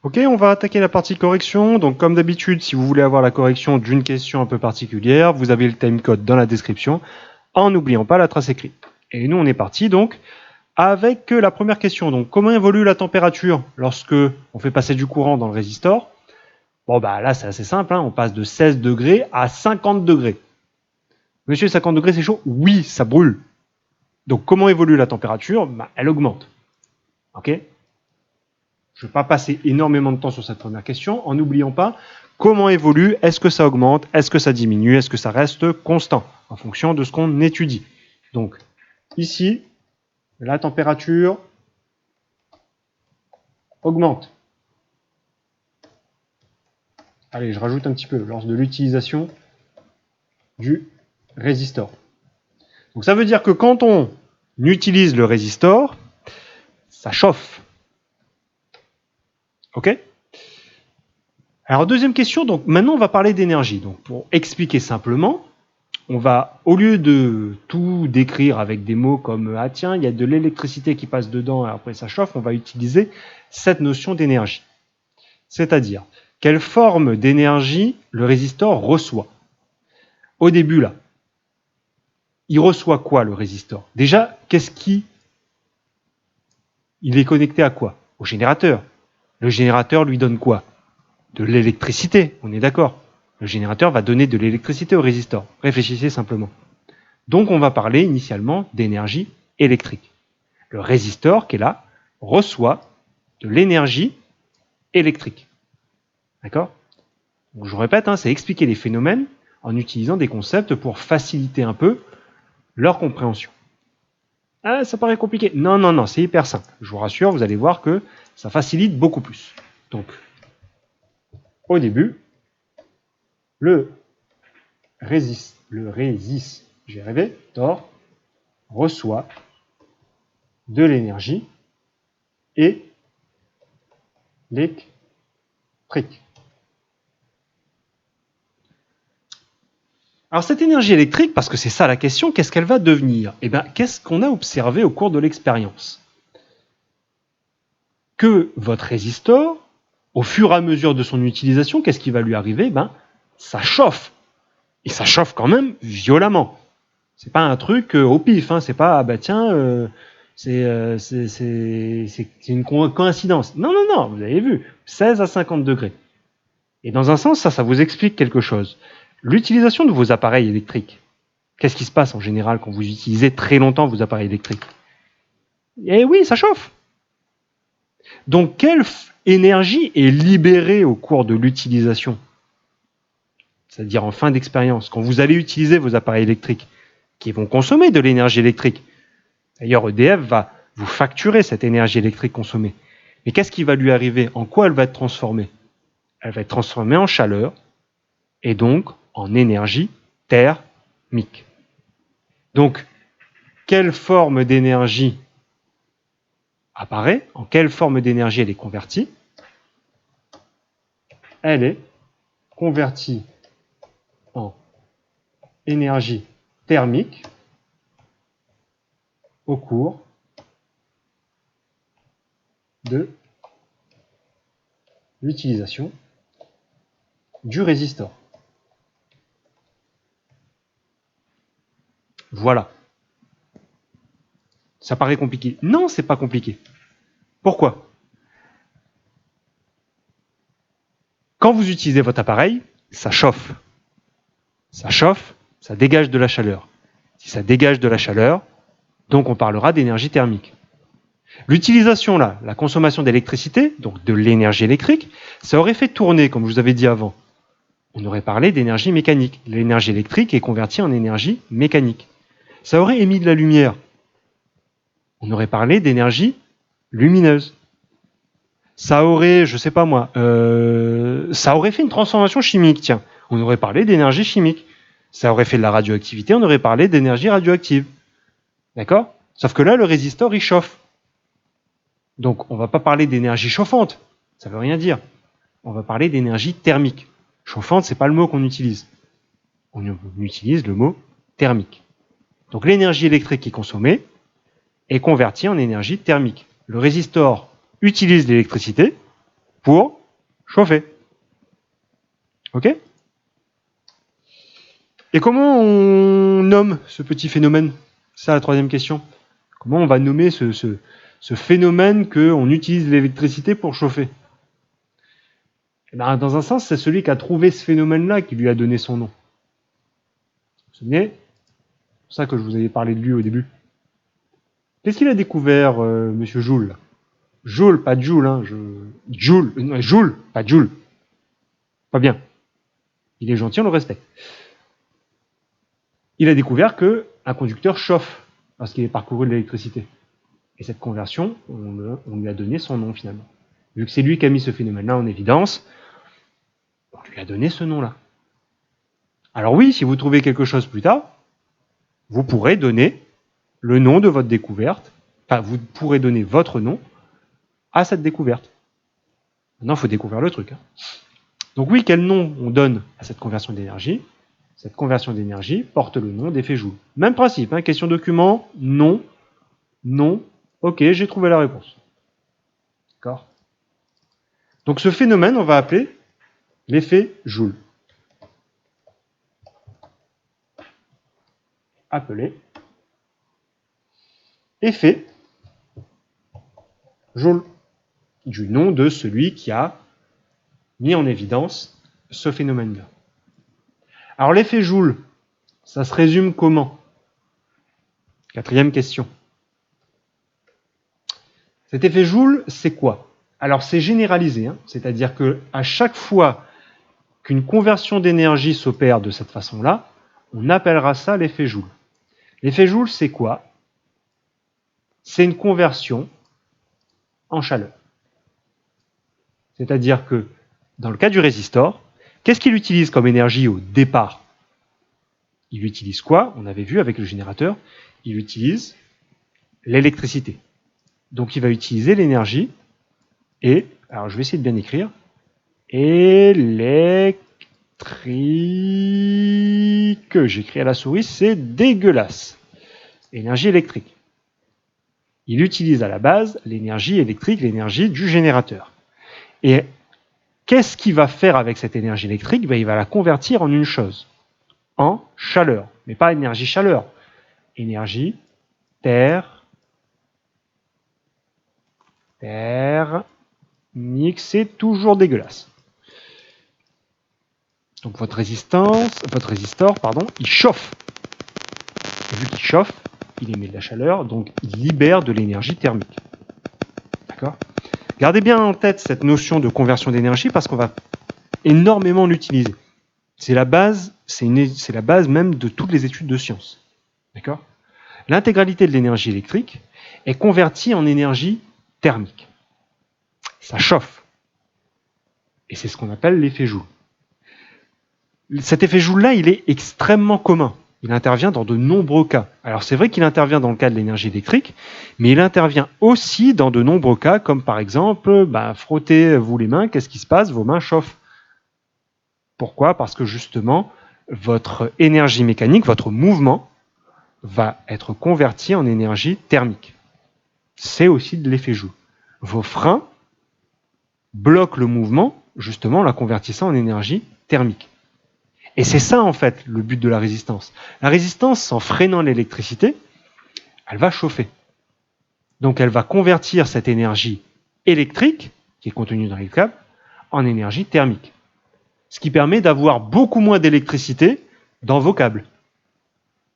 Ok, on va attaquer la partie correction. Donc comme d'habitude, si vous voulez avoir la correction d'une question un peu particulière, vous avez le timecode dans la description, en n'oubliant pas la trace écrite. Et nous, on est parti donc avec la première question. Donc comment évolue la température lorsque on fait passer du courant dans le résistor? Bon bah là, c'est assez simple, hein. On passe de 16 degrés à 50 degrés. Monsieur, 50 degrés, c'est chaud? Oui, ça brûle. Donc comment évolue la température? Bah, elle augmente. Ok? Je ne vais pas passer énormément de temps sur cette première question, en n'oubliant pas comment évolue, est-ce que ça augmente, est-ce que ça diminue, est-ce que ça reste constant, en fonction de ce qu'on étudie. Donc, ici, la température augmente. Allez, je rajoute un petit peu lors de l'utilisation du résistor. Donc ça veut dire que quand on utilise le résistor, ça chauffe. Ok? Alors deuxième question, donc maintenant on va parler d'énergie. Donc pour expliquer simplement, on va, au lieu de tout décrire avec des mots comme « Ah tiens, il y a de l'électricité qui passe dedans et après ça chauffe », on va utiliser cette notion d'énergie. C'est-à-dire, quelle forme d'énergie le résistor reçoit? Au début, là, il reçoit quoi, le résistor? Déjà, il est connecté à quoi? Au générateur. Le générateur lui donne quoi? De l'électricité, on est d'accord. Le générateur va donner de l'électricité au résistor. Réfléchissez simplement. Donc on va parler initialement d'énergie électrique. Le résistor qui est là reçoit de l'énergie électrique. D'accord? Donc, je vous répète, hein, c'est expliquer les phénomènes en utilisant des concepts pour faciliter un peu leur compréhension. Ah, ça paraît compliqué. Non, non, non, c'est hyper simple. Je vous rassure, vous allez voir que ça facilite beaucoup plus. Donc, au début, le résistor reçoit de l'énergie électrique. Alors cette énergie électrique, parce que c'est ça la question, qu'est-ce qu'elle va devenir? Eh bien, qu'est-ce qu'on a observé au cours de l'expérience? Que votre résistor, au fur et à mesure de son utilisation, qu'est-ce qui va lui arriver? Ben, ça chauffe. Et ça chauffe quand même violemment. C'est pas un truc au pif, hein. C'est pas, ah bah tiens, c'est une coïncidence. Non, non, non, vous avez vu, 16 à 50 degrés. Et dans un sens, ça vous explique quelque chose. L'utilisation de vos appareils électriques, qu'est-ce qui se passe en général quand vous utilisez très longtemps vos appareils électriques? Eh oui, ça chauffe. Donc, quelle énergie est libérée au cours de l'utilisation? C'est-à-dire en fin d'expérience, quand vous allez utiliser vos appareils électriques, qui vont consommer de l'énergie électrique. D'ailleurs, EDF va vous facturer cette énergie électrique consommée. Mais qu'est-ce qui va lui arriver? En quoi elle va être transformée? Elle va être transformée en chaleur et donc en énergie thermique. Donc, quelle forme d'énergie apparaît? En quelle forme d'énergie elle est convertie? Elle est convertie en énergie thermique au cours de l'utilisation du résistor. Voilà. Ça paraît compliqué. Non, c'est pas compliqué. Pourquoi? Quand vous utilisez votre appareil, ça chauffe. Ça chauffe, ça dégage de la chaleur. Si ça dégage de la chaleur, donc on parlera d'énergie thermique. L'utilisation là, la consommation d'électricité, donc de l'énergie électrique, ça aurait fait tourner, comme je vous avais dit avant. On aurait parlé d'énergie mécanique. L'énergie électrique est convertie en énergie mécanique. Ça aurait émis de la lumière. On aurait parlé d'énergie lumineuse. Ça aurait, je sais pas moi, ça aurait fait une transformation chimique, tiens. On aurait parlé d'énergie chimique. Ça aurait fait de la radioactivité, on aurait parlé d'énergie radioactive. D'accord? Sauf que là, le résistor, il chauffe. Donc, on va pas parler d'énergie chauffante. Ça veut rien dire. On va parler d'énergie thermique. Chauffante, c'est pas le mot qu'on utilise. On utilise le mot thermique. Donc, l'énergie électrique qui est consommée est convertie en énergie thermique. Le résistor utilise l'électricité pour chauffer. Ok? Et comment on nomme ce petit phénomène? C'est ça la troisième question. Comment on va nommer ce phénomène qu'on utilise l'électricité pour chauffer? Eh ben, dans un sens, c'est celui qui a trouvé ce phénomène-là qui lui a donné son nom. Vous vous souvenez? C'est pour ça que je vous avais parlé de lui au début. Qu'est-ce qu'il a découvert, Monsieur Joule? Joule, pas Joule, hein. Joule, pas Joule. Pas bien. Il est gentil, on le respecte. Il a découvert que un conducteur chauffe lorsqu'il est parcouru de l'électricité. Et cette conversion, on lui a donné son nom finalement. Vu que c'est lui qui a mis ce phénomène-là en évidence, on lui a donné ce nom-là. Alors oui, si vous trouvez quelque chose plus tard, vous pourrez donner le nom de votre découverte, enfin vous pourrez donner votre nom à cette découverte. Maintenant, il faut découvrir le truc. Donc oui, quel nom on donne à cette conversion d'énergie? Cette conversion d'énergie porte le nom d'effet Joule. Même principe, hein, question document, nom, ok, j'ai trouvé la réponse. D'accord? Donc ce phénomène, on va appeler l'effet Joule. Appelé effet Joule, du nom de celui qui a mis en évidence ce phénomène-là. Alors l'effet Joule, ça se résume comment? Quatrième question. Cet effet Joule, c'est quoi? Alors c'est généralisé, hein, c'est-à-dire que à chaque fois qu'une conversion d'énergie s'opère de cette façon-là, on appellera ça l'effet Joule. L'effet Joule, c'est quoi? C'est une conversion en chaleur. C'est-à-dire que dans le cas du résistor, qu'est-ce qu'il utilise comme énergie au départ? Il utilise quoi? On avait vu avec le générateur, il utilise l'électricité. Donc il va utiliser l'énergie et, alors je vais essayer de bien écrire, électrique. J'écris à la souris, c'est dégueulasse. Énergie électrique. Il utilise à la base l'énergie électrique, l'énergie du générateur. Et qu'est-ce qu'il va faire avec cette énergie électrique? Il va la convertir en une chose, en chaleur. Mais pas énergie chaleur, énergie thermique, c'est toujours dégueulasse. Donc votre résistor, il chauffe. Et vu qu'il chauffe, il émet de la chaleur, donc il libère de l'énergie thermique. D'accord? Gardez bien en tête cette notion de conversion d'énergie parce qu'on va énormément l'utiliser. C'est la base même de toutes les études de sciences. D'accord? L'intégralité de l'énergie électrique est convertie en énergie thermique. Ça chauffe. Et c'est ce qu'on appelle l'effet Joule. Cet effet Joule-là, il est extrêmement commun. Il intervient dans de nombreux cas. Alors c'est vrai qu'il intervient dans le cas de l'énergie électrique, mais il intervient aussi dans de nombreux cas, comme par exemple, frottez-vous les mains, qu'est-ce qui se passe? Vos mains chauffent. Pourquoi? Parce que justement, votre énergie mécanique, votre mouvement, va être converti en énergie thermique. C'est aussi de l'effet Joule. Vos freins bloquent le mouvement, justement, en la convertissant en énergie thermique. Et c'est ça, en fait, le but de la résistance. La résistance, en freinant l'électricité, elle va chauffer. Donc, elle va convertir cette énergie électrique, qui est contenue dans les câbles, en énergie thermique. Ce qui permet d'avoir beaucoup moins d'électricité dans vos câbles.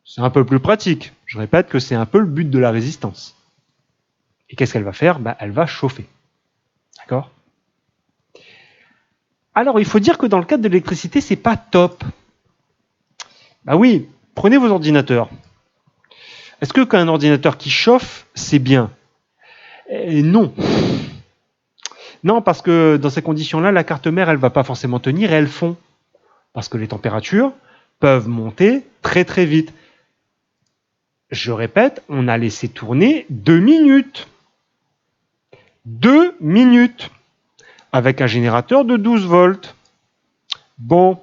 C'est un peu plus pratique. Je répète que c'est un peu le but de la résistance. Et qu'est-ce qu'elle va faire? Elle va chauffer. D'accord? Alors, il faut dire que dans le cadre de l'électricité, c'est pas top. Oui, prenez vos ordinateurs. Est-ce qu'un ordinateur qui chauffe, c'est bien? Non. Non, parce que dans ces conditions-là, la carte mère, elle ne va pas forcément tenir et elle fond. Parce que les températures peuvent monter très très vite. Je répète, on a laissé tourner 2 minutes. 2 minutes. Avec un générateur de 12 volts. Bon,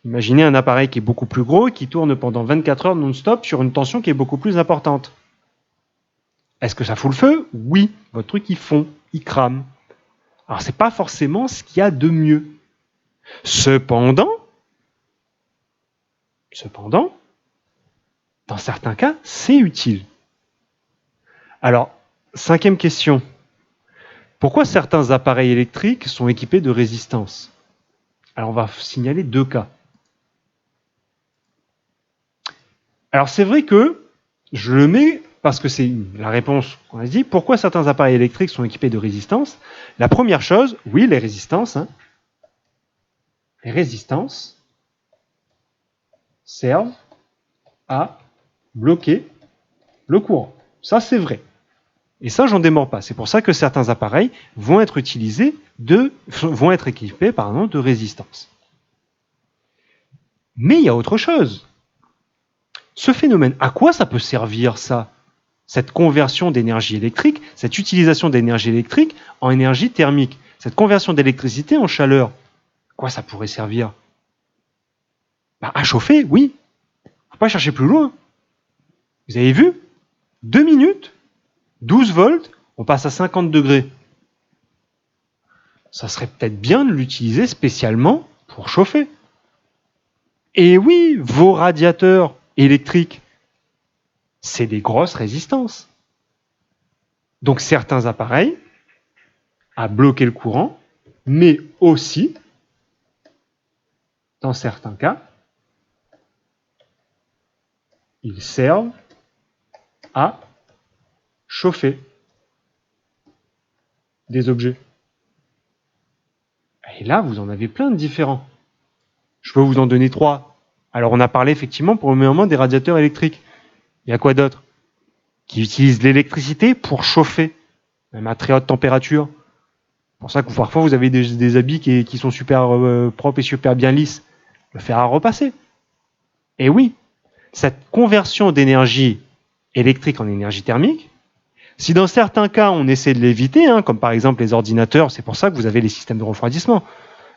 imaginez un appareil qui est beaucoup plus gros et qui tourne pendant 24 heures non-stop sur une tension qui est beaucoup plus importante. Est-ce que ça fout le feu? Oui, votre truc il fond, il crame. Alors, c'est pas forcément ce qu'il y a de mieux. Cependant, dans certains cas, c'est utile. Alors, 5e question. Pourquoi certains appareils électriques sont équipés de résistance? Alors, on va signaler 2 cas. Alors, c'est vrai que je le mets parce que c'est la réponse qu'on a dit. Pourquoi certains appareils électriques sont équipés de résistance? La première chose, oui, les résistances. Les résistances servent à bloquer le courant. Ça, c'est vrai. Et ça, j'en démords pas. C'est pour ça que certains appareils vont être équipés de résistance. Mais il y a autre chose. Ce phénomène, à quoi ça peut servir ça? Cette conversion d'énergie électrique, cette utilisation d'énergie électrique en énergie thermique, cette conversion d'électricité en chaleur, à quoi ça pourrait servir? À chauffer, oui. Faut pas chercher plus loin. Vous avez vu? 2 minutes, 12 volts, on passe à 50 degrés. Ça serait peut-être bien de l'utiliser spécialement pour chauffer. Et oui, vos radiateurs électriques, c'est des grosses résistances. Donc certains appareils à bloquer le courant, mais aussi, dans certains cas, ils servent à chauffer des objets. Et là, vous en avez plein de différents. Je peux vous en donner 3. Alors, on a parlé effectivement pour le moment des radiateurs électriques. Il y a quoi d'autre? Qui utilisent l'électricité pour chauffer, même à très haute température. C'est pour ça que parfois vous avez des habits qui sont super propres et super bien lisses. Le fer à repasser. Et oui, cette conversion d'énergie électrique en énergie thermique, si dans certains cas on essaie de l'éviter, comme par exemple les ordinateurs, c'est pour ça que vous avez les systèmes de refroidissement,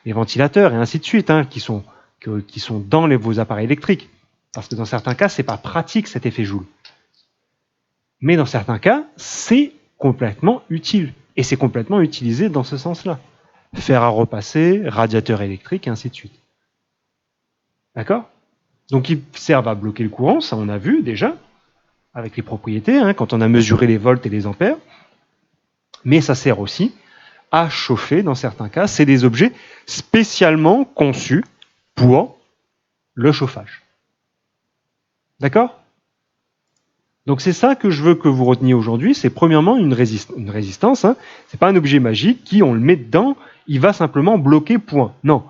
les ventilateurs et ainsi de suite, qui sont dans vos appareils électriques. Parce que dans certains cas, c'est pas pratique cet effet Joule. Mais dans certains cas, c'est complètement utile. Et c'est complètement utilisé dans ce sens-là. Fer à repasser, radiateur électrique, et ainsi de suite. D'accord? Donc ils servent à bloquer le courant, ça on a vu déjà, avec les propriétés, quand on a mesuré les volts et les ampères. Mais ça sert aussi à chauffer dans certains cas. C'est des objets spécialement conçus pour le chauffage. D'accord? Donc c'est ça que je veux que vous reteniez aujourd'hui. C'est premièrement une résistance. C'est pas un objet magique qui, on le met dedans, il va simplement bloquer, point. Non.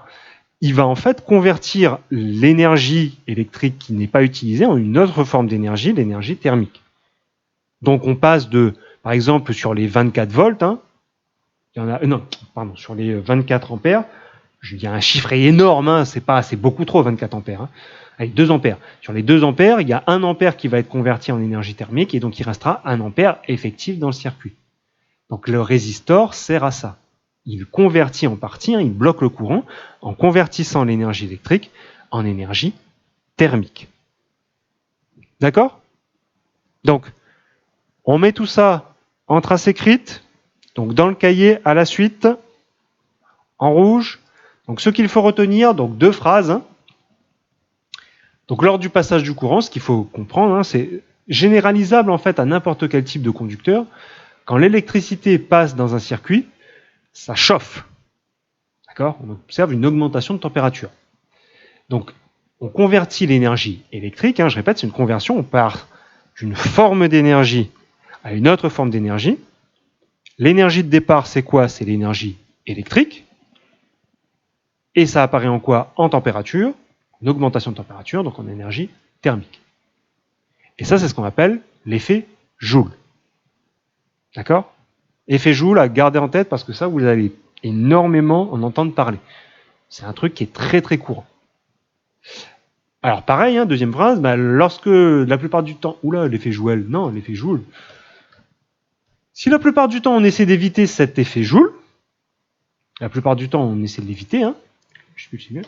Il va en fait convertir l'énergie électrique qui n'est pas utilisée en une autre forme d'énergie, l'énergie thermique. Donc on passe de, par exemple, sur les 24 volts, sur les 24 ampères, il y a un chiffre énorme, c'est beaucoup trop 24 ampères. Avec 2 ampères. Sur les 2 ampères, il y a 1 ampère qui va être converti en énergie thermique et donc il restera 1 ampère effectif dans le circuit. Donc le résistor sert à ça. Il convertit en partie, il bloque le courant en convertissant l'énergie électrique en énergie thermique. D'accord? Donc, on met tout ça en trace écrite, donc dans le cahier à la suite, en rouge. Donc ce qu'il faut retenir, donc 2 phrases. Donc lors du passage du courant, ce qu'il faut comprendre, c'est généralisable en fait à n'importe quel type de conducteur. Quand l'électricité passe dans un circuit, ça chauffe. D'accord? On observe une augmentation de température. Donc on convertit l'énergie électrique, je répète, c'est une conversion, on part d'une forme d'énergie à une autre forme d'énergie. L'énergie de départ, c'est quoi? C'est l'énergie électrique. Et ça apparaît en quoi? En température, une augmentation de température, donc en énergie thermique. Et ça, c'est ce qu'on appelle l'effet Joule. D'accord? Effet Joule à garder en tête parce que ça, vous allez énormément en entendre parler. C'est un truc qui est très très courant. Alors pareil, deuxième phrase, lorsque la plupart du temps... Oula, l'effet Joule. Non, l'effet Joule. Si la plupart du temps on essaie d'éviter cet effet Joule, la plupart du temps on essaie de l'éviter, je sais plus si c'est mieux,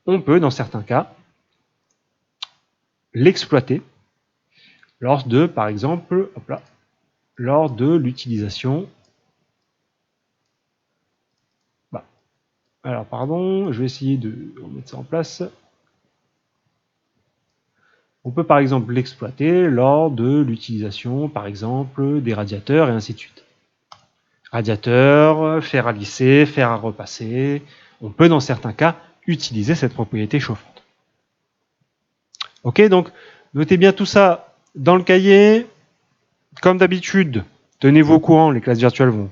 on peut, dans certains cas, l'exploiter lors de, par exemple, lors de l'utilisation Alors, pardon, je vais essayer de remettre ça en place. On peut par exemple l'exploiter lors de l'utilisation, par exemple, des radiateurs et ainsi de suite. Radiateur, fer à lisser, fer à repasser. On peut dans certains cas utiliser cette propriété chauffante. Ok, donc notez bien tout ça dans le cahier. Comme d'habitude, tenez-vous au courant, les classes virtuelles vont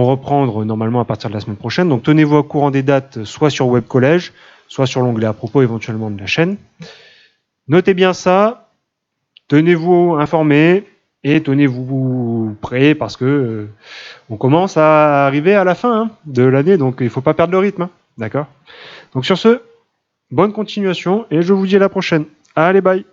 reprendre normalement à partir de la semaine prochaine. Donc tenez-vous au courant des dates, soit sur Web Collège, soit sur l'onglet à propos éventuellement de la chaîne. Notez bien ça, tenez-vous informés et tenez-vous prêts parce que on commence à arriver à la fin de l'année, donc il ne faut pas perdre le rythme. D'accord ? Donc sur ce, bonne continuation et je vous dis à la prochaine. Allez, bye!